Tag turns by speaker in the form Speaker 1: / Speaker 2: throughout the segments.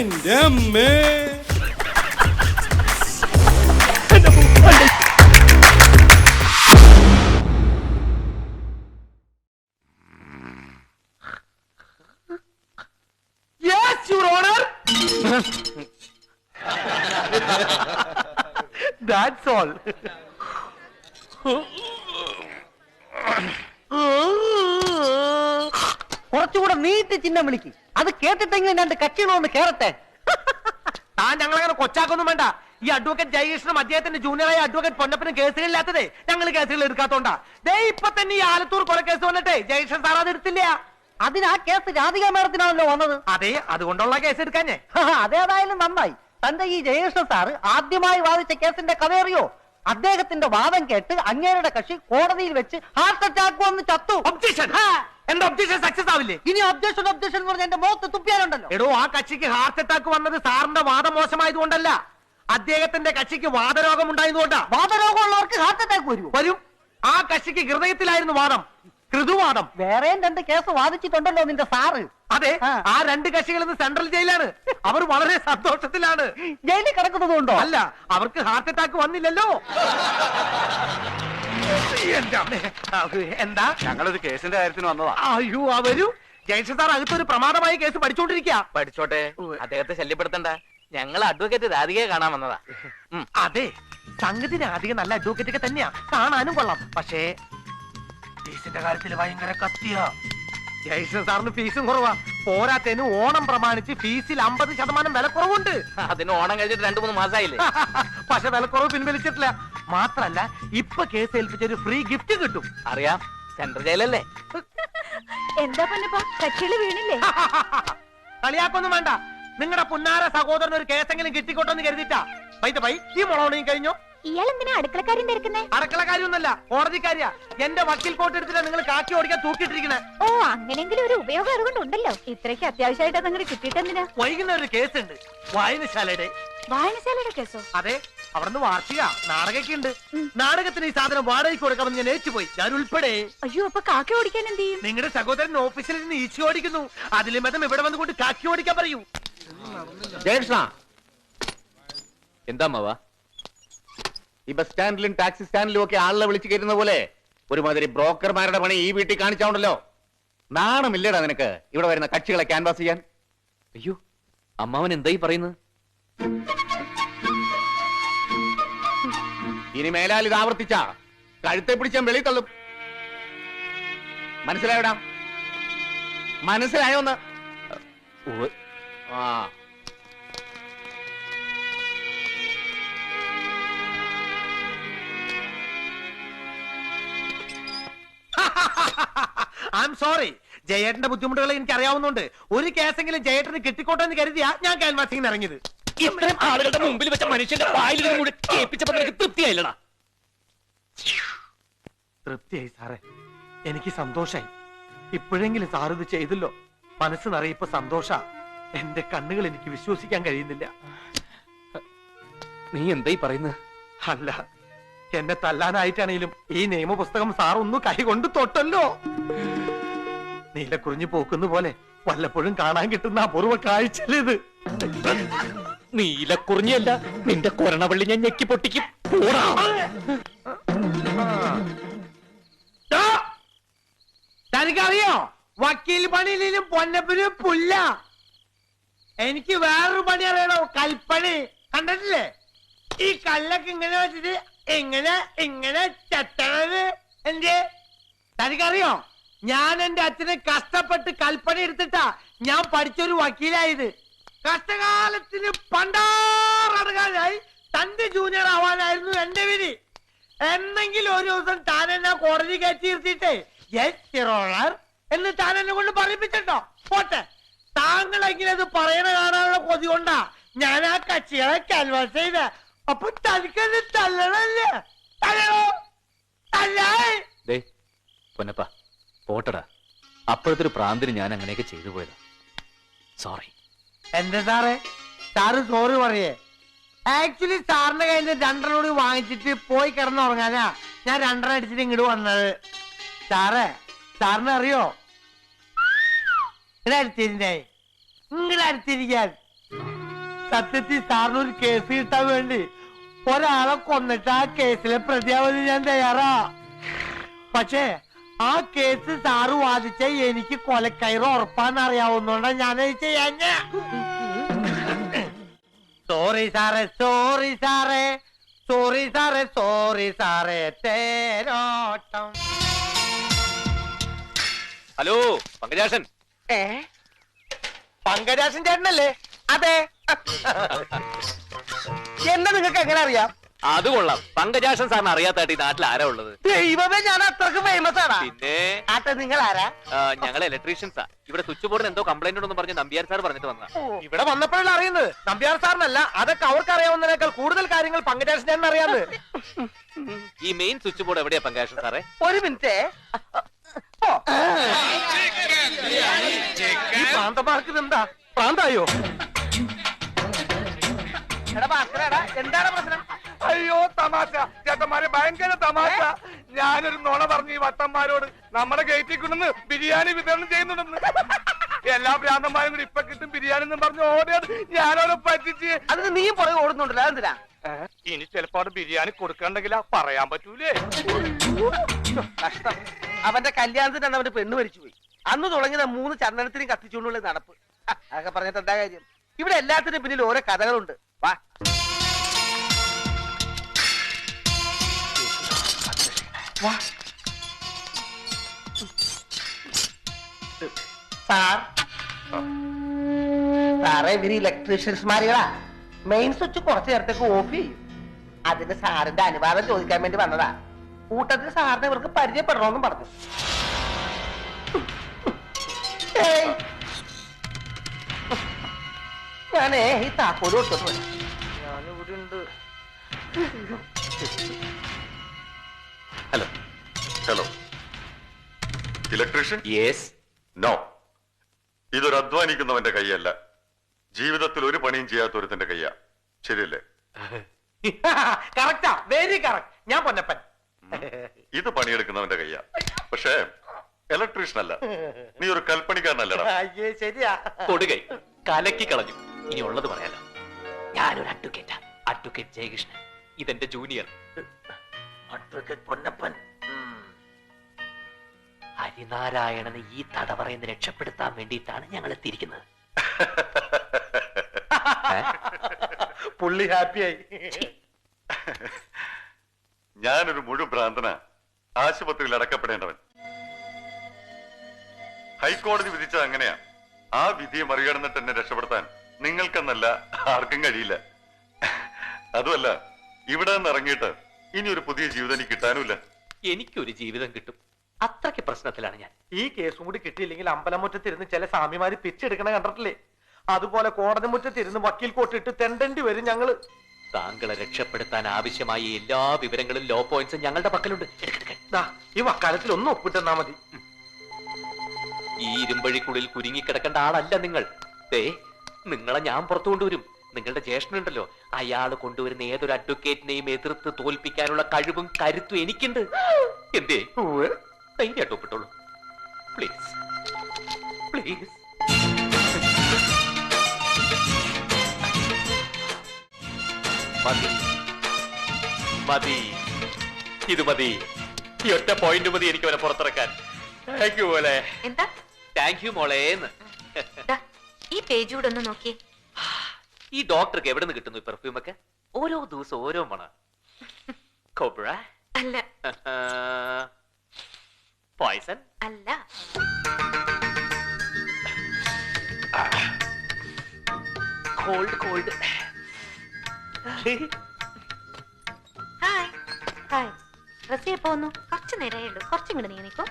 Speaker 1: എന്റെ അമ്മേ.
Speaker 2: Yes, Your Honor. That's all.
Speaker 3: കുറച്ചുകൂടെ നീട്ടി ചിഹ്നം വിളിക്ക്. അത് കേട്ടിട്ടെങ്കിലും രണ്ട് കക്ഷികളൊന്ന് കേറട്ടെ.
Speaker 2: താൻ ഞങ്ങളങ്ങനെ കൊച്ചാക്കൊന്നും വേണ്ട. ഈ അഡ്വക്കേറ്റ് ജയകൃഷ്ണനും അദ്ദേഹത്തിന്റെ ജൂനിയറായ അഡ്വക്കേറ്റ് പൊന്നപ്പനും കേസുകളില്ലാത്തതേ ഞങ്ങൾ കേസുകൾ എടുക്കാത്തോണ്ടാ. ദേ ഇപ്പൊ തന്നെ ഈ ആലത്തൂർ കൊലക്കേസ് വന്നിട്ടേ ജയകൃഷ്ണൻ സാർ അത് എടുത്തില്ല.
Speaker 3: അതിനാ കേസ് രാധിക മേഡത്തിനാണല്ലോ വന്നത്.
Speaker 2: അതെ, അതുകൊണ്ടുള്ള കേസ് എടുക്കാഞ്ഞേ.
Speaker 3: അതേതായാലും നന്നായി. തന്റെ ഈ ജയകൃഷ്ണൻ സാറ് ആദ്യമായി വാദിച്ച കേസിന്റെ കഥയറിയോ? അദ്ദേഹത്തിന്റെ വാദം കേട്ട് അങ്ങേരുടെ കക്ഷി കോടതിയിൽ വെച്ച് ഹാർട്ട് അറ്റാക്ക് വന്ന് ചത്തു.
Speaker 2: ഒബ്ജക്ഷൻ. എന്റെ ഒബ്ജക്ഷൻ സക്സസ് ആവില്ലേ?
Speaker 3: ഇനി ഒബ്ജക്ഷൻ ഒബ്ജക്ഷൻ എന്ന് പറഞ്ഞ എന്റെ മുഖത്ത് തുപ്പിയാലുണ്ടല്ലോ.
Speaker 2: എടോ, ആ കക്ഷിക്ക് ഹാർട്ട് അറ്റാക്ക് വന്നത് സാറിന്റെ വാദം മോശമായതുകൊണ്ടല്ല, അദ്ദേഹത്തിന്റെ കക്ഷിക്ക് വാദരോഗം ഉണ്ടായതുകൊണ്ടാ.
Speaker 3: വാദരോഗമുള്ളവർക്ക് ഹാർട്ട് അറ്റാക്ക്
Speaker 2: വരും. ആ കക്ഷിക്ക് ഹൃദയത്തിലായിരുന്നു വാദം, ഹൃദുവാദം.
Speaker 3: വേറെയും രണ്ട് കേസ് വാദിച്ചിട്ടുണ്ടല്ലോ നിന്റെ സാറ്.
Speaker 2: അതെ, ആ രണ്ട് കക്ഷികൾ സെൻട്രൽ ജയിലാണ്. അവർ വളരെ സന്തോഷത്തിലാണ്.
Speaker 3: ജയിലിൽ കിടക്കുന്നതുകൊണ്ടോ?
Speaker 2: അല്ല, അവർക്ക് ഹാർട്ട് അറ്റാക്ക് വന്നില്ലല്ലോ. എന്താ?
Speaker 4: ഞങ്ങളൊരു കേസിന്റെ കാര്യത്തിന് വന്നതാ.
Speaker 2: അയ്യോ, വരൂ. ജയകൃഷ്ണൻ സാർ അകത്തൊരു പ്രമാദമായ കേസ് പഠിച്ചോണ്ടിരിക്കുക.
Speaker 4: പഠിച്ചോട്ടെ, അദ്ദേഹത്തെ ശല്യപ്പെടുത്തണ്ട. ഞങ്ങൾ അഡ്വക്കേറ്റ് രാധികയെ കാണാൻ വന്നതാ.
Speaker 2: അതെ, സംഗതി രാധിക നല്ല അഡ്വക്കേറ്റ് ഒക്കെ തന്നെയാ, കാണാനും കൊള്ളാം. പക്ഷേ ഫീസിന്റെ കാര്യത്തിൽ ഭയങ്കര കത്തിയാ. ജയകൃഷ്ണൻ സാറിന് ഫീസും കുറവാ. പോരാത്തതിന് ഓണം പ്രമാണിച്ച് ഫീസിൽ 50% വിലക്കുറവുണ്ട്.
Speaker 4: അതിന് ഓണം കഴിച്ചിട്ട് 2-3 മാസമായില്ലേ?
Speaker 2: പക്ഷെ വിലക്കുറവ് പിൻവലിച്ചിട്ടില്ല. മാത്രല്ല, ഇപ്പൊ കേസ് ഏൽപ്പിച്ചൊരു ഫ്രീ ഗിഫ്റ്റ് കിട്ടും.
Speaker 4: അറിയാം, സെൻട്രൽ ജയിലല്ലേ.
Speaker 5: എന്താ പൊന്നപ്പാ, കക്ഷികള് വീണില്ലേ?
Speaker 2: കളിയാക്കൊന്നും വേണ്ട. നിങ്ങളുടെ പുന്നാര സഹോദരൻ ഒരു കേസെങ്കിലും കിട്ടിക്കോട്ടെ എന്ന് കരുതിട്ടാ. ഈ മുളോണിയും കഴിഞ്ഞു.
Speaker 5: ഇയാൾ എന്തിനാ അടുക്കളക്കാരും തിരക്കുന്നേ?
Speaker 2: അടക്കളക്കാരിയൊന്നല്ല, കോടതിക്കാരിയാ. എന്റെ വക്കീൽ കോട്ട് എടുത്തിട്ട് നിങ്ങൾ കാക്കി ഓടിക്കാൻ തൂക്കിട്ടിരിക്കണേ.
Speaker 5: ഓ, അങ്ങനെങ്കിലും ഒരു ഉപയോഗം അതുകൊണ്ടുണ്ടല്ലോ. ഇത്രയ്ക്ക് അത്യാവശ്യമായിട്ട് അതങ്ങനെ കിട്ടിയിട്ടെന്തിനാ?
Speaker 2: വൈകുന്ന ഒരു കേസ് ഉണ്ട്, വായനശാലയുടെ.
Speaker 5: വായനശാലയുടെ കേസോ?
Speaker 2: അതെ, അവിടുന്ന് വാർഷിക നാടകമൊക്കെ ഉണ്ട്. നാടകത്തിന് ഈ സാധനം വാടകയ്ക്ക് കൊടുക്കാമെന്ന് ഞാൻ ഏറ്റുപോയി, ഞാൻ ഉൾപ്പെടെ.
Speaker 5: അയ്യോ, അപ്പൊ കാക്കി ഓടിക്കാൻ എന്ത് ചെയ്യും?
Speaker 2: നിങ്ങളുടെ സഹോദരൻ ഓഫീസിൽ നിന്ന് ഈച്ചി ഓടിക്കുന്നു. അതിലും മതം ഇവിടെ വന്നുകൊണ്ട് കാക്കി ഓടിക്കാൻ പറയൂ.
Speaker 4: ജയകൃഷ്ണ, എന്താ മാവാ ഈ ബസ് സ്റ്റാൻഡിലും ടാക്സി സ്റ്റാൻഡിലും ഒക്കെ ആളെ വിളിച്ചു കയറ്റുന്ന പോലെ ഒരുമാതിരി ബ്രോക്കർമാരുടെ പണി ഈ വീട്ടിൽ കാണിച്ചാണ്ടല്ലോ? നാണമില്ലടാ നിനക്ക് ഇവിടെ വരുന്ന കക്ഷികളെ ക്യാൻവാസ് ചെയ്യാൻ?
Speaker 6: അയ്യോ, അമ്മാവൻ എന്തായി പറയുന്നത്?
Speaker 4: ഇനി മേലാൽ ഇത് ആവർത്തിച്ച കഴുത്തെ പിടിച്ചാൻ വെളി തള്ളും. മനസ്സിലായോടാ? മനസ്സിലായോന്ന്? ആ,
Speaker 2: ഐ എം സോറി. ജയേട്ടന്റെ ബുദ്ധിമുട്ടുകൾ എനിക്ക് അറിയാവുന്നുണ്ട്. ഒരു കേസെങ്കിലും ജയേട്ടന് കിട്ടിക്കോട്ടെ എന്ന് കരുതിയാ ഞാൻ ക്യാൻവാസിംഗിന് ഇറങ്ങിയത്.
Speaker 6: ഇത്രയും ആളുകളുടെ മുമ്പിൽ വെച്ച മനുഷ്യന്റെ വായിൽ കൂടി കേൾപ്പിച്ചപ്പോ നിനക്ക് തൃപ്തിയായില്ലടാ?
Speaker 2: തൃപ്തിയായി സാറേ, എനിക്ക് സന്തോഷായി. ഇപ്പോഴെങ്കിലും സാർ ഇത് ചെയ്തല്ലോ. മനസ്സ് നിറയെ ഇപ്പൊ സന്തോഷ. എന്റെ കണ്ണുകൾ എനിക്ക് വിശ്വസിക്കാൻ കഴിയുന്നില്ല.
Speaker 6: നീ എന്തായി പറയുന്നത്?
Speaker 2: അല്ല, എന്നെ തല്ലാനായിട്ടാണെങ്കിലും ഈ നിയമപുസ്തകം സാർ ഒന്ന് കൈകൊണ്ട് തൊട്ടല്ലോ. നീലക്കുറിഞ്ഞു പോക്കുന്ന പോലെ വല്ലപ്പോഴും കാണാൻ കിട്ടുന്ന അപൂർവ കാഴ്ചയിലേത്.
Speaker 6: നീലക്കുറിഞ്ഞല്ല, നിന്റെ കൊരണവള്ളി ഞാൻ ഞെക്കി പൊട്ടിക്കും.
Speaker 2: തനിക്കറിയോ, വക്കീൽ പണിയിലും പൊന്നപ്പിന് പുല്ല. എനിക്ക് വേറൊരു പണി അറിയണോ, കൽപ്പണി. കണ്ടിട്ടില്ലേ? ഈ കല്ലൊക്കെ ഇങ്ങനെ വെച്ചിട്ട് ഇങ്ങനെ ഇങ്ങനെ ചട്ടണത്. എന്റെ തനിക്കറിയോ, ഞാൻ എന്റെ അച്ഛനെ കഷ്ടപ്പെട്ട് കൽപ്പണി എടുത്തിട്ടാ ഞാൻ പഠിച്ചൊരു വക്കീലായത്. കഷ്ടകാലത്തിന് പണ്ടാറടങ്ങാനായി തന്റെ ജൂനിയർ ആവാനായിരുന്നു എന്റെ വിധി. എന്നെങ്കിലും ഒരു ദിവസം താൻ എന്നെ കോടതി കയറ്റി നിർത്തിയിട്ടേ എന്ന് താൻ എന്നെ കൊണ്ട് പറയിപ്പിച്ചിട്ടോ? പോട്ടെ, താങ്കളെങ്കിലും അത് പറയണ കാണാനുള്ള കൊതി കൊണ്ടാ ഞാൻ ആ കക്ഷികളെ ക്യാൻവാസ് ചെയ്ത. അപ്പൊ തനിക്കത് തല്ലണല്ലേ? തല്ലണോ? തല്ലേ?
Speaker 6: പൊന്നപ്പ പോട്ടടാ, അപ്പോഴത്തെ ഒരു പ്രാന്തിന് ഞാൻ അങ്ങനെയൊക്കെ ചെയ്തു പോയതാ. സോറി.
Speaker 2: എന്റെ സാറേ, സാറ് സോറി പറയേ. ആക്ച്വലി സാറിന്റെ കയ്യിൽ നിന്ന് 2 കൂടി വാങ്ങിച്ചിട്ട് പോയി കിടന്നുറങ്ങാനാ ഞാൻ 2 അടിച്ചിട്ട് ഇങ്ങോട്ട് വന്നത്. സാറേ, സാറിന് അറിയോ, ഇങ്ങടെ അടുത്തിരിക്കാൻ സത്യത്തിൽ സാറിന് ഒരു കേസ് കിട്ടാൻ വേണ്ടി ഒരാളെ കൊന്നിട്ട് ആ കേസിലെ പ്രതിയാവാൻ ഞാൻ തയ്യാറാ. പക്ഷേ ആ കേസ് സാറ് വാദിച്ച എനിക്ക് കൊലക്കയറ് ഉറപ്പാന്നറിയാവുന്നോണ്ടാ ഞാനത് ചെയ്യാൻ. സോറി സാറേ, സോറി സാറേ, സോറി സാറേ, സോറി സാറേ, തേരോട്ടം.
Speaker 6: ഹലോ പങ്കജാക്ഷൻ.
Speaker 2: പങ്കജാക്ഷൻ ചേട്ടനല്ലേ? അതെ. എന്നെ നിങ്ങൾക്ക് എങ്ങനെ അറിയാം?
Speaker 6: അത് കൊള്ളാം. പങ്കജാക്ഷൻ സാറിന് അറിയാത്തായിട്ട് ഈ നാട്ടിൽ ആരാ ഉള്ളത്?
Speaker 2: ദൈവമേ, ഞാൻ അത്രക്ക് ഫേമസ് ആണോ?
Speaker 6: പിന്നെ
Speaker 2: ആട്ടെ, നിങ്ങൾ ആരാ?
Speaker 6: ഞങ്ങൾ ഇലക്ട്രീഷ്യൻസാ. ഇവിടെ സ്വിച്ച് ബോർഡിന് എന്തോ കംപ്ലൈന്റ് ഉണ്ടെന്ന് പറഞ്ഞ് നമ്പ്യാർ സാർ പറഞ്ഞിട്ട് വന്നാ.
Speaker 2: ഇവിടെ വന്നപ്പോഴല്ല അറിയുന്നത്. നമ്പ്യാർ സാറിനല്ല, അതൊക്കെ അവർക്ക് അറിയാവുന്നതിനേക്കാൾ കൂടുതൽ കാര്യങ്ങൾ പങ്കജാക്ഷൻ ചേട്ടൻ അറിയാന്ന്.
Speaker 6: ഈ മെയിൻ സ്വിച്ച് ബോർഡ് എവിടെയാ പങ്കജാക്ഷൻ സാറേ?
Speaker 2: ഒരു മിനിറ്റ്. ഈ പ്രാന്തമാർക്ക് എന്താ പ്രാന്തായോ? എന്താണ് പ്രശ്നം?
Speaker 1: അയ്യോ തമാശ ചേട്ടന്മാരെ, ഭയങ്കര തമാശ. ഞാനൊരു നുണ പറഞ്ഞു ഈ വട്ടന്മാരോട്. നമ്മുടെ ഗേറ്റിൽ കൊണ്ടുവന്ന് ബിരിയാണി വിതരണം ചെയ്യുന്നുണ്ടെന്ന്. എല്ലാ ഭ്രാന്തന്മാരും കൂടി ഇപ്പൊ കിട്ടും ബിരിയാണി എന്ന് പറഞ്ഞു ഓടിയത് ഞാനോട് പറ്റിച്ച്.
Speaker 2: അതിന് നീയും പുറകെ ഓടുന്നുണ്ടല്ലോ, അതെന്തിനാ?
Speaker 1: ഇനി ചിലപ്പോ അവിടെ ബിരിയാണി കൊടുക്കണ്ടെങ്കിലാ പറയാൻ പറ്റൂലേ.
Speaker 2: കഷ്ടം. അവന്റെ കല്യാണത്തിന് അവന്റെ പെണ്ണ് മരിച്ചുപോയി. അന്ന് തുടങ്ങിയ 3 ചന്ദനത്തിനും കത്തിച്ചുകൊണ്ടുള്ള നടപ്പ്. അതൊക്കെ പറഞ്ഞിട്ട് എന്താ കാര്യം? ഇവിടെ എല്ലാത്തിനും പിന്നിൽ ഓരോ കഥകളുണ്ട്. വാ. സാറേ, ഇവര് ഇലക്ട്രീഷ്യൻസ്മാരികളാ. മെയിൻ സ്വിച്ച് കുറച്ചു നേരത്തേക്ക് ഓഫ് ചെയ്യും. അതിന് സാറിന്റെ അനുവാദം ചോദിക്കാൻ വേണ്ടി വന്നതാ. കൂട്ടത്തിൽ സാറിനെ ഇവർക്ക് പരിചയപ്പെടണമെന്നും പറഞ്ഞു. ഞാനേ ഈ താക്കോല് കൊടുത്തിട്ട് വരാം. ഞാനിവിടെ ഉണ്ട്.
Speaker 6: Hello.
Speaker 7: Hello, electrician?
Speaker 6: Yes.
Speaker 7: No, ഇതൊരു അധ്വാനിക്കുന്നവന്റെ കൈയല്ല. ജീവിതത്തിൽ ഒരു പണിയും ചെയ്യാത്ത ഒരുത്തന്റെ കയ്യാ. ശരിയല്ലേ?
Speaker 2: Correct, very correct. ഞാൻ പൊന്നപ്പൻ.
Speaker 7: ഇത് പണിയെടുക്കുന്നവന്റെ കയ്യാ. പക്ഷേ ഇലക്ട്രീഷ്യൻ അല്ല. നീ ഒരു കൽപ്പണിക്കാരനല്ലടാ.
Speaker 2: അയ്യേ, ശരിയാ.
Speaker 6: കൊടുകൈ കലക്കി കളഞ്ഞു. ഇനി ഉള്ളത് പറയാലോ. ഞാനൊരു അഡ്വക്കേറ്റാ. അഡ്വക്കേറ്റ് ജയകൃഷ്ണൻ. ഇതെന്റെ ജൂനിയർ
Speaker 2: അഡ്വക്കേറ്റ് പൊന്നപ്പൻ.
Speaker 6: ഹരിനാരായണനെ ഈ തടവറയിൽ നിന്ന് രക്ഷപ്പെടുത്താൻ വേണ്ടിയിട്ടാണ് ഞങ്ങൾ എത്തിയിരിക്കുന്നത്.
Speaker 2: പുള്ളി ഹാപ്പിയായി.
Speaker 7: ഞാനൊരു മുഴുഭ്രാന്തന, ആശുപത്രിയിൽ അടക്കപ്പെടേണ്ടവൻ. ഹൈക്കോടതി വിധിച്ചത് അങ്ങനെയാ. ആ വിധിയെ മറികടന്നിട്ട് എന്നെ രക്ഷപ്പെടുത്താൻ നിങ്ങൾക്കെന്നല്ല ആർക്കും കഴിയില്ല. അതുമല്ല, ഇവിടെ നിന്ന് ഇറങ്ങിയിട്ട് ഇനി ഒരു പുതിയ ജീവിതം എനിക്ക് കിട്ടാനുമില്ല.
Speaker 6: എനിക്കൊരു ജീവിതം കിട്ടും, അത്രയ്ക്ക് പ്രശ്നത്തിലാണ് ഞാൻ.
Speaker 2: ഈ കേസും കൂടി കിട്ടിയില്ലെങ്കിൽ അമ്പലമുറ്റത്തിരുന്ന് ചില സ്വാമിമാര് പിച്ചെടുക്കണ കണ്ടിട്ടില്ലേ? അതുപോലെ കോടതി മുറ്റത്തിരുന്ന് വക്കീൽ കോട്ടിട്ട് തെണ്ടേണ്ടി വരും ഞങ്ങള്.
Speaker 6: താങ്കളെ രക്ഷപ്പെടുത്താൻ ആവശ്യമായ എല്ലാ വിവരങ്ങളും ലോ പോയിന്റ്സും ഞങ്ങളുടെ പക്കലുണ്ട്.
Speaker 2: ഈ വക്കാലത്തിൽ ഒന്ന് ഒപ്പിട്ടെന്നാ മതി.
Speaker 6: ഈ ഇരുമ്പഴിക്കുള്ളിൽ കുരുങ്ങിക്കിടക്കേണ്ട ആളല്ല നിങ്ങൾ. നിങ്ങളെ ഞാൻ പുറത്തു കൊണ്ടുവരും. നിങ്ങളുടെ ജ്യേഷ്ഠനുണ്ടല്ലോ, അയാൾ കൊണ്ടുവരുന്ന ഏതൊരു അഡ്വക്കേറ്റിനെയും എതിർത്ത് തോൽപ്പിക്കാനുള്ള കഴിവും കരുത്തും എനിക്കുണ്ട്. എന്തേ? ധൈര്യമായിട്ട് ഒപ്പിട്ടോളൂ പ്ലീസ്, പ്ലീസ്. മതി മതി, ഇത് മതി. ഈ ഒറ്റ പോയിന്റ് മതി എനിക്ക് അവനെ പുറത്തിറക്കാൻ. താങ്ക് യു മോളെ.
Speaker 5: എന്താ?
Speaker 6: താങ്ക് യു മോളേന്ന്.
Speaker 5: ഈ പേജ് കൂടെ ഒന്ന് നോക്കിയേ.
Speaker 6: ഈ ഡോക്ടർക്ക് എവിടെ നിന്ന് കിട്ടുന്നു ഈ പെർഫ്യൂം ഒക്കെ? ഓരോ ദിവസം ഓരോ മണ. കോബ്ര
Speaker 5: അല്ല.
Speaker 6: പോയ്സൺ
Speaker 5: അല്ല.
Speaker 6: Cold cold.
Speaker 5: Hi hi. Dress എപ്പോ വന്നു? കുറച്ചു നേരമേ ഉള്ളൂ. കുറച്ചിങ്ങോട്ട് നീങ്ങിക്കോ.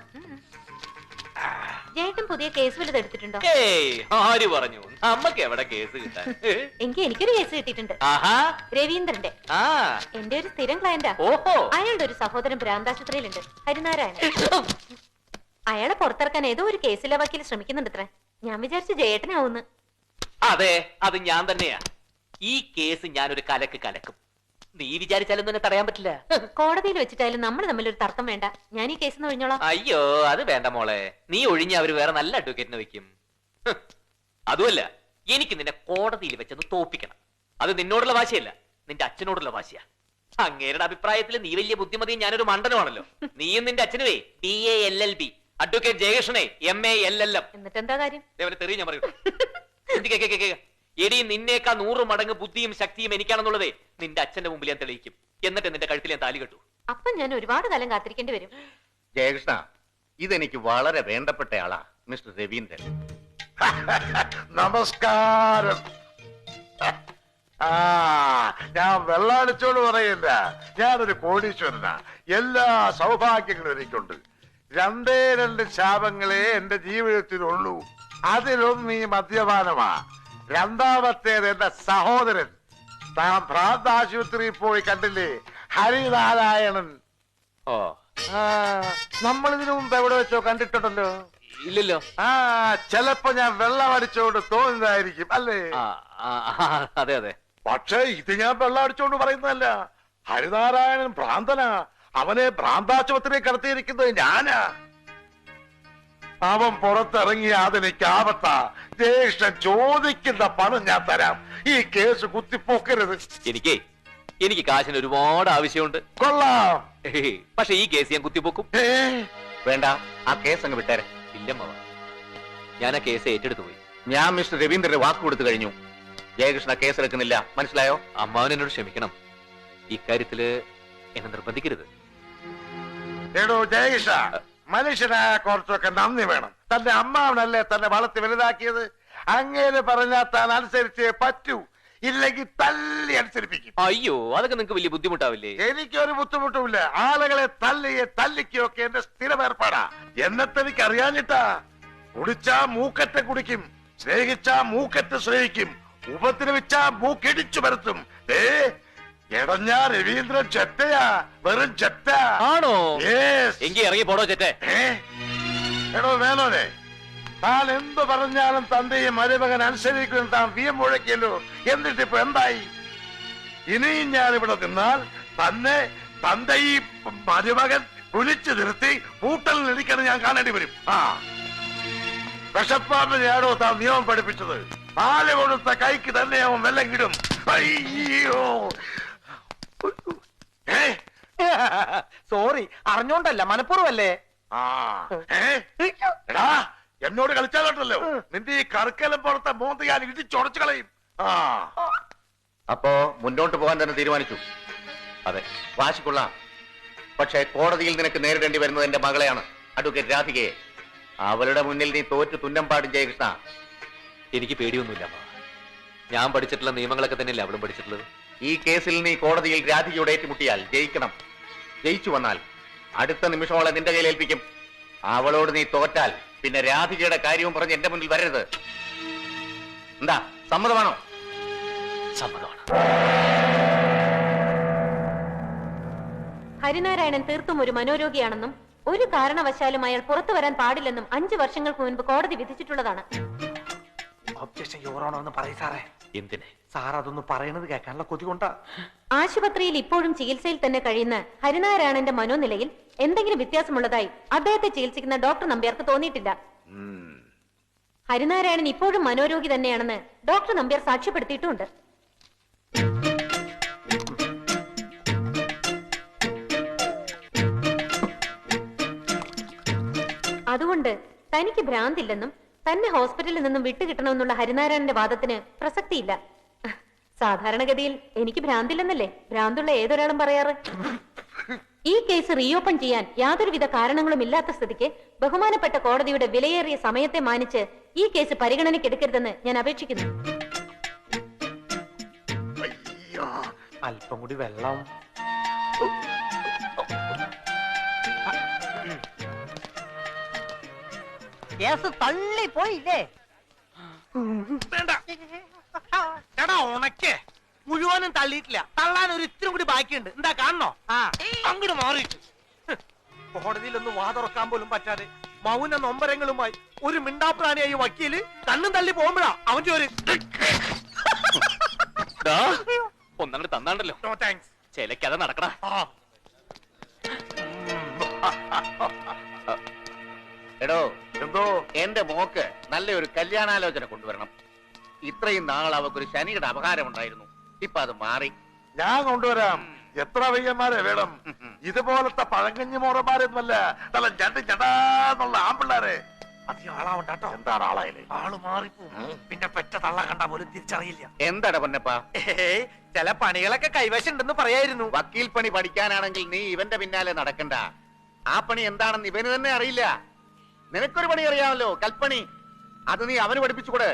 Speaker 5: ജേട്ടൻ പുതിയ കേസ് വലുത് എടുത്തിട്ടുണ്ടോ?
Speaker 6: ആര് പറഞ്ഞു? നമ്മക്ക് എവിടെ കേസ് കിട്ടാൻ?
Speaker 5: എനിക്കൊരു കേസ് കിട്ടിയിട്ടുണ്ട്. രവീന്ദ്രന്റെ. എന്റെ ഒരു സ്ഥിരം ക്ലയന്റാ.
Speaker 6: ഓഹോ.
Speaker 5: അയാളുടെ ഒരു സഹോദരൻ ഭ്രാന്താശുപത്രിയിലുണ്ട്, ഹരിനാരായണൻ. അയാളെ പുറത്തിറക്കാൻ ഏതോ ഒരു കേസിലെ വക്കീൽ ശ്രമിക്കുന്നുണ്ടത്രേ. ഞാൻ വിചാരിച്ചു ജയേട്ടനാവുന്ന്.
Speaker 6: അതെ, അത് ഞാൻ തന്നെയാ. ഈ കേസ് ഞാനൊരു കലക്കും. നീ വിചാരിച്ചാലും തന്നെ തടയാൻ പറ്റില്ല.
Speaker 5: കോടതിയിൽ വെച്ചിട്ടായാലും നമ്മൾ തമ്മിലൊരു തർക്കം വേണ്ട. ഞാൻ ഈ കേസിന് ഒഴിഞ്ഞോളാം.
Speaker 6: അയ്യോ, അത് വേണ്ട മോളെ. നീ ഒഴിഞ്ഞ അവര് വേറെ നല്ല അഡ്വക്കേറ്റിനെ വെക്കും. അതുമല്ല, എനിക്ക് നിന്നെ കോടതിയിൽ വെച്ചൊന്ന് തോപ്പിക്കണം. അത് നിന്നോടുള്ള വാശിയല്ല, നിന്റെ അച്ഛനോടുള്ള വാശിയാ. അങ്ങേരുടെ അഭിപ്രായത്തിൽ നീ വലിയ ബുദ്ധിമതിയും ഞാനൊരു മണ്ടനുമാണല്ലോ. നീയും നിന്റെ അച്ഛനുവേ BA LLB, അഡ്വക്കേറ്റ് ജയകൃഷ്ണനെ MA LLM.
Speaker 5: എന്നിട്ട് എന്താ കാര്യം?
Speaker 6: തെറി ഞാൻ പറയൂ. എടി, നിന്നേക്കാ 100 മടങ്ങ് ബുദ്ധിയും ശക്തിയും എനിക്കാണെന്നുള്ളതേ നിന്റെ അച്ഛന്റെ മുമ്പിൽ ഞാൻ തെളിയിക്കും. എന്നിട്ട് നിന്റെ കഴുത്തിൽ ഞാൻ താലി കെട്ടു.
Speaker 5: അപ്പൊ ഞാൻ ഒരുപാട് കാലം കാത്തിരിക്കേണ്ടി വരും.
Speaker 4: ജയകൃഷ്ണ, ഇതെനിക്ക് വളരെ വേണ്ടപ്പെട്ട ആളാ, മിസ്റ്റർ രവീന്ദ്രൻ.
Speaker 8: നമസ്കാരം. ഞാൻ വെള്ളാടിച്ചോട് പറയില്ല, ഞാനൊരു കോടീശ്വരനാ. എല്ലാ സൗഭാഗ്യങ്ങളും എനിക്കുണ്ട്. 2 ശാപങ്ങളെ എന്റെ ജീവിതത്തിലുള്ളൂ. അതിലൊന്ന് ഈ മദ്യപാനമാ. 2ാമത്തേത് എന്റെ സഹോദരൻ. താൻ ഭ്രാന്താശുപത്രിയിൽ പോയി കണ്ടില്ലേ, ഹരിനാരായണൻ.
Speaker 6: ഓ,
Speaker 8: നമ്മളിതിനു മുമ്പ് എവിടെ വെച്ചോ കണ്ടിട്ടുണ്ടല്ലോ.
Speaker 6: ഇല്ലല്ലോ.
Speaker 8: ചിലപ്പോ ഞാൻ വെള്ളം അടിച്ചോണ്ട് തോന്നുന്നതായിരിക്കും അല്ലേ?
Speaker 6: അതെ അതെ.
Speaker 8: പക്ഷേ ഇത് ഞാൻ വെള്ളം അടിച്ചോണ്ട് പറയുന്നതല്ല. ഹരിനാരായണൻ ഭ്രാന്തനാ. അവനെ ഭ്രാന്താശുപത്രി കടത്തിയിരിക്കുന്നത് ഞാനാ. അവൻ പുറത്തിറങ്ങിയ അതെനിക്ക് ആപത്താ. ജ്യേഷ്ഠൻ ചോദിക്കുന്ന പണം ഞാൻ തരാം. ഈ കേസ് കുത്തിപ്പോക്കരുത്.
Speaker 6: എനിക്ക് കാശിന് ഒരുപാട് ആവശ്യമുണ്ട്.
Speaker 8: കൊള്ളാം.
Speaker 6: പക്ഷെ ഈ കേസ് ഞാൻ കുത്തിപ്പോക്കും.
Speaker 4: വേണ്ട, ആ കേസ് അങ്ങ് വിട്ടേരെ.
Speaker 6: ഇല്ലമ്മ, ഞാൻ ആ കേസ് ഏറ്റെടുത്തു പോയി.
Speaker 4: ഞാൻ മിസ്റ്റർ രവീന്ദ്രന് വാക്ക് കൊടുത്തു കഴിഞ്ഞു. ജയകൃഷ്ണ കേസ് എടുക്കുന്നില്ല, മനസ്സിലായോ?
Speaker 6: അമ്മാവൻ എന്നോട് ക്ഷമിക്കണം. ഇക്കാര്യത്തില് എന്നെ നിർബന്ധിക്കരുത്.
Speaker 8: എടോ ജയകൃഷ്ണ, മനുഷ്യനായ കുറച്ചൊക്കെ നന്ദി വേണം. തന്റെ അമ്മാവനല്ലേ തന്നെ വളർത്തി വലുതാക്കിയത്. അങ്ങേര് പറഞ്ഞാൽ താൻ അനുസരിച്ചേ പറ്റൂ. ഇല്ലെങ്കിൽ തല്ലി അനുസരിപ്പിക്കും.
Speaker 6: അയ്യോ, അതൊക്കെ നിങ്ങൾക്ക് വലിയ ബുദ്ധിമുട്ടാവില്ലേ?
Speaker 8: എനിക്കൊരു ബുദ്ധിമുട്ടുമില്ല. ആളുകളെ തല്ലിക്കൊക്കെ എന്റെ സ്ഥിരം ഏർപ്പാടാ. എന്നത്തെ എനിക്ക് അറിയാഞ്ഞിട്ടാ. കുടിച്ചാ മൂക്കത്തെ കുടിക്കും, സ്നേഹിച്ചാ മൂക്കത്തെ സ്നേഹിക്കും, ഉപദ്രവിച്ചാ മൂക്കിടിച്ചു വരുത്തും. എടഞ്ഞാ രവീന്ദ്രൻ ചെറ്റയാ, വെറും ചെറ്റ.
Speaker 6: ആണോ? എങ്കിൽ ഇറങ്ങി പോടോ ചെറ്റേ.
Speaker 8: എടോ വേണോനെ, താൻ എന്ത് പറഞ്ഞാലും തന്റെയും മരുമകൻ അനുസരിക്കും താൻ വിയം മുഴക്കിയല്ലോ. എന്നിട്ടിപ്പോ എന്തായി? ഇനിയും ഞാൻ ഇവിടെ നിന്നാൽ തന്റെ ഈ മരുമകൻ കുലിച്ചു നിർത്തി കൂട്ടലിൽ ഇരിക്കണം ഞാൻ കാണേണ്ടി വരും. വിഷപ്പാറിനെയാണോ താൻ നിയമം പഠിപ്പിച്ചത്? പാല് കൊടുത്ത കൈക്ക് തന്നെ അവൻ വെള്ളം കിടും. അയ്യോ,
Speaker 2: സോറി, അറിഞ്ഞോണ്ടല്ല, മനഃപൂർവ്വല്ലേ.
Speaker 8: എടാ, എന്നോട് കളിച്ചാലോട്ടല്ലോ. നിന്റെ ഈ കറുക്കലം പുറത്തെ മോന്ത് ഞാൻ ഇടിച്ചുടച്ചു കളയും.
Speaker 4: അപ്പോ മുന്നോട്ട് പോകാൻ തന്നെ തീരുമാനിച്ചു? അതെ, വാശിക്കൊള്ളാം. പക്ഷേ കോടതിയിൽ നിനക്ക് നേരിടേണ്ടി വരുന്നത് എന്റെ മകളെയാണ്, അഡ്വക്കേറ്റ് രാധികയെ. അവളുടെ മുന്നിൽ നീ തോറ്റു തുന്നം പാടും ജയകൃഷ്ണ.
Speaker 6: എനിക്ക് പേടിയൊന്നുമില്ല. ഞാൻ പഠിച്ചിട്ടുള്ള നിയമങ്ങളൊക്കെ തന്നെയല്ലേ അവളും പഠിച്ചിട്ടുള്ളത്.
Speaker 4: ഈ കേസിൽ നീ കോടതിയിൽ രാധികയോട് ഏറ്റുമുട്ടിയാൽ ജയിക്കണം. ജയിച്ചു വന്നാൽ അടുത്ത നിമിഷം അവളെ നിന്റെ കയ്യിൽ ഏൽപ്പിക്കും. അവളോട് നീ തോറ്റാൽ പിന്നെ രാധികയുടെ കാര്യവും പറഞ്ഞ് എന്റെ മുന്നിൽ വരരുത്. എന്താ, സമ്മതമാണോ?
Speaker 6: സമ്മതമാണ്.
Speaker 5: ഹരിനാരായണൻ തീർത്തും ഒരു മനോരോഗിയാണെന്നും ഒരു കാരണവശാലും അയാൾ പുറത്തു വരാൻ പാടില്ലെന്നും 5 വർഷങ്ങൾക്ക് മുൻപ് കോടതി വിധിച്ചിട്ടുള്ളതാണ്.
Speaker 2: ഒബ്ജക്ഷൻ യുവറാണെന്ന് പറയും സാറേ.
Speaker 6: എന്തിനെ?
Speaker 2: സാർ അതൊന്ന് പറയണത് കേൾക്കാനുള്ള കൊതി കൊണ്ടാ.
Speaker 5: ആശുപത്രിയിൽ ഇപ്പോഴും ചികിത്സയിൽ തന്നെ കഴിയുന്ന ഹരിനാരായണന്റെ മനോനിലയിൽ എന്തെങ്കിലും വ്യത്യാസമുള്ളതായി അദ്ദേഹത്തെ ചികിത്സിക്കുന്ന ഡോക്ടർ നമ്പ്യാർക്ക് തോന്നിയിട്ടില്ല. ഹരിനാരായണൻ ഇപ്പോഴും മനോരോഗി തന്നെയാണെന്ന് ഡോക്ടർ നമ്പ്യാർ സാക്ഷ്യപ്പെടുത്തിയിട്ടുമുണ്ട്. അതുകൊണ്ട് തനിക്ക് ഭ്രാന്തില്ലെന്നും തന്നെ ഹോസ്പിറ്റലിൽ നിന്നും വിട്ടുകിട്ടണമെന്നുള്ള ഹരിനാരായണന്റെ വാദത്തിന് പ്രസക്തിയില്ല. സാധാരണഗതിയിൽ എനിക്ക് ഭ്രാന്തില്ലെന്നല്ലേ ഭ്രാന്തുള്ള ഏതൊരാളും പറയാറ്. ഈ കേസ് റീഓപ്പൺ ചെയ്യാൻ യാതൊരുവിധ കാരണങ്ങളും ഇല്ലാത്ത സ്ഥിതിക്ക് ബഹുമാനപ്പെട്ട കോടതിയുടെ വിലയേറിയ സമയത്തെ മാനിച്ച് ഈ കേസ് പരിഗണനയ്ക്കെടുക്കരുതെന്ന് ഞാൻ അപേക്ഷിക്കുന്നു.
Speaker 2: അല്പം കൂടി വെള്ളം.
Speaker 3: കേസ് തള്ളി പോയില്ലേ?
Speaker 2: എടാ ഉണക്കേ, മുഴുവനും തള്ളിയിട്ടില്ല. തള്ളാൻ ഒരു ഇത്തിരി കൂടി ബാക്കിയുണ്ട്. എന്താ കാണണോ? അങ്ങോട്ട് മാറിയിട്ട് കോടതിയിലൊന്ന് വാതുറക്കാൻ പോലും പറ്റാതെ മൗന നൊമ്പരങ്ങളുമായി ഒരു മിണ്ടാപ്രാണിയായി വക്കീല് കണ്ണും തള്ളി പോകുമ്പോഴാ അവൻ ചോര്.
Speaker 6: ഒന്നങ്ങോട്ട് തന്നാണ്ടല്ലോ.
Speaker 2: No thanks.
Speaker 6: ചിലക്കത് നടക്കണ.
Speaker 4: എടോ,
Speaker 8: എന്തോ
Speaker 4: എന്റെ മോക്ക് നല്ലൊരു കല്യാണാലോചന കൊണ്ടുവരണം. ഇത്രയും നാൾ അവക്കൊരു ശനിയുടെ അപകാരം ഉണ്ടായിരുന്നു. ഇപ്പൊ അത് മാറി.
Speaker 8: ഞാൻ കൊണ്ടുവരാം. എത്ര വയ്യന്മാരെ വേണം? ഇതുപോലത്തെ പഴങ്കഞ്ഞി മോറന്മാരൊന്നുമല്ല, നല്ല ചടാന്നുള്ള ആമ്പിള്ളാരെ. എന്താണ് ആളായാലേ?
Speaker 2: ആള് മാറിപ്പോവും. പിന്നെ പെറ്റ തള്ള കണ്ടാ പോലും തിരിച്ചറിയില്ല.
Speaker 4: എന്താടാ പൊന്നപ്പാ?
Speaker 2: ചില പണികളൊക്കെ കൈവശം ഉണ്ടെന്ന് പറയായിരുന്നു.
Speaker 4: വക്കീൽ പണി പഠിക്കാനാണെങ്കിൽ നീ ഇവന്റെ പിന്നാലെ നടക്കണ്ട. ആ പണി എന്താണെന്ന് ഇവന് തന്നെ അറിയില്ല. നിനക്കൊരു പണി അറിയാമല്ലോ, കൽപ്പണി. അത് നീ അവന് പഠിപ്പിച്ചുകൂടെ?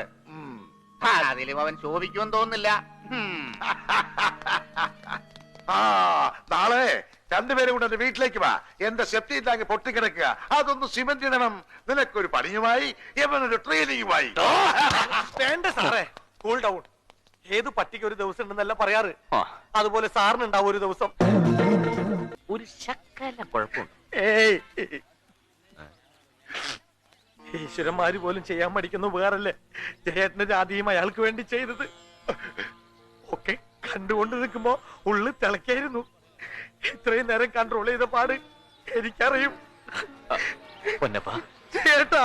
Speaker 4: അതിലും അവൻ ശോഭിക്കുമെന്ന് തോന്നുന്നില്ല.
Speaker 8: ആ നാളെ രണ്ടുപേരും കൂടെ എന്റെ വീട്ടിലേക്ക് വാ. എന്റെ സെപ്റ്റി ടാങ്ക് പൊട്ടിക്കിടക്കുക, അതൊന്ന് സിമന്റ് ഇടണം. നിനക്കൊരു പണിയുമായി, ഇവനൊരു ട്രെയിനിങ്ങുമായി.
Speaker 2: വേണ്ട സാറേ, കൂൾ ഡൗൺ. ഏത് പട്ടിക്ക് ഒരു ദിവസം ഉണ്ടെന്നല്ല പറയാറ്, അതുപോലെ സാറിനുണ്ടാവും ഒരു ദിവസം.
Speaker 4: ഒരു ശക്കല കുഴപ്പമുണ്ട്.
Speaker 2: ഈശ്വരന്മാര് പോലും ചെയ്യാൻ മടിക്കുന്ന ഉപകാരല്ലേ ജയേട്ടന്റെ ജാതിയും അയാൾക്ക് വേണ്ടി ചെയ്തത്. ഒക്കെ കണ്ടുകൊണ്ട് നിൽക്കുമ്പോ ഉള്ളു തിളക്കായിരുന്നു. ഇത്രയും നേരം കൺട്രോൾ ചെയ്ത പാട് എനിക്കറിയും.
Speaker 6: പൊന്നപ്പാ,
Speaker 2: ചേട്ടാ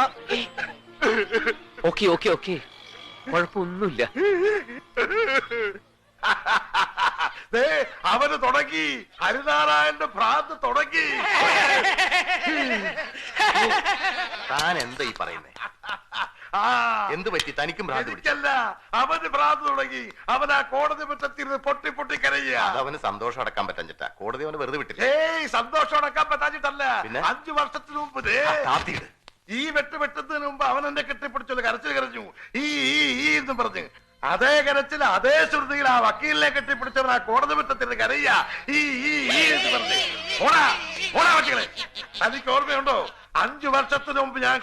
Speaker 6: ഓക്കെ ഓക്കെ ഓക്കെ, കുഴപ്പമൊന്നുമില്ല.
Speaker 8: അവന് തുടങ്ങി, ഹരിനാരായണന്റെ ഭ്രാന്ത് തുടങ്ങി.
Speaker 9: താൻ എന്താ ഈ പറയുന്നേ? എന്ത് പറ്റി? തനിക്കും ഭ്രാന്ത്
Speaker 8: പിടിച്ചല്ല, അവന് ഭ്രാന്ത് തുടങ്ങി. അവൻ ആ കോടതി മുറ്റത്തിരുന്ന് പൊട്ടി പൊട്ടി കരയുക.
Speaker 9: അവന് സന്തോഷം അടക്കാൻ പറ്റാഞ്ഞിട്ടാ കോടതി അവന് വെറുതെ വിട്ടില്ല.
Speaker 8: ഏയ്, സന്തോഷം അടക്കാൻ പറ്റാഞ്ഞിട്ടല്ല. 5 വർഷത്തിന് മുമ്പ് ഈ വെട്ടുന്നതിന് മുമ്പ് അവൻ എന്നെ കെട്ടിപ്പിടിച്ചൊരു കരച്ചിൽ കരഞ്ഞു, ഈ എന്നും പറഞ്ഞ്. അതേ കരച്ചിൽ അതേ ശ്രുതിയിൽ ആ വക്കീലിനെ കെട്ടിപ്പിടിച്ചവൻ ആ കോടതി മുറ്റത്തിരുന്ന് കരയ്യ, ഈ എന്ന് പറഞ്ഞ്. ഓടാ ഓടാ വക്കീലെ, തനിക്ക് ഓർമ്മയുണ്ടോ? 5 വർഷത്തിന് മുമ്പ് ഞാൻ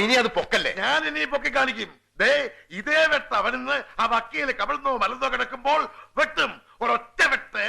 Speaker 9: ഇനി അത് പൊക്കല്ലേ?
Speaker 8: ഞാൻ ഇനി പൊക്കി കാണിക്കും. ദേ ഇതേ വെട്ട് അവനിന്ന് ആ വക്കീല് കവിൾന്നോ മലന്നോ കിടക്കുമ്പോൾ വെട്ടും. ഒരൊറ്റ വെട്ട്.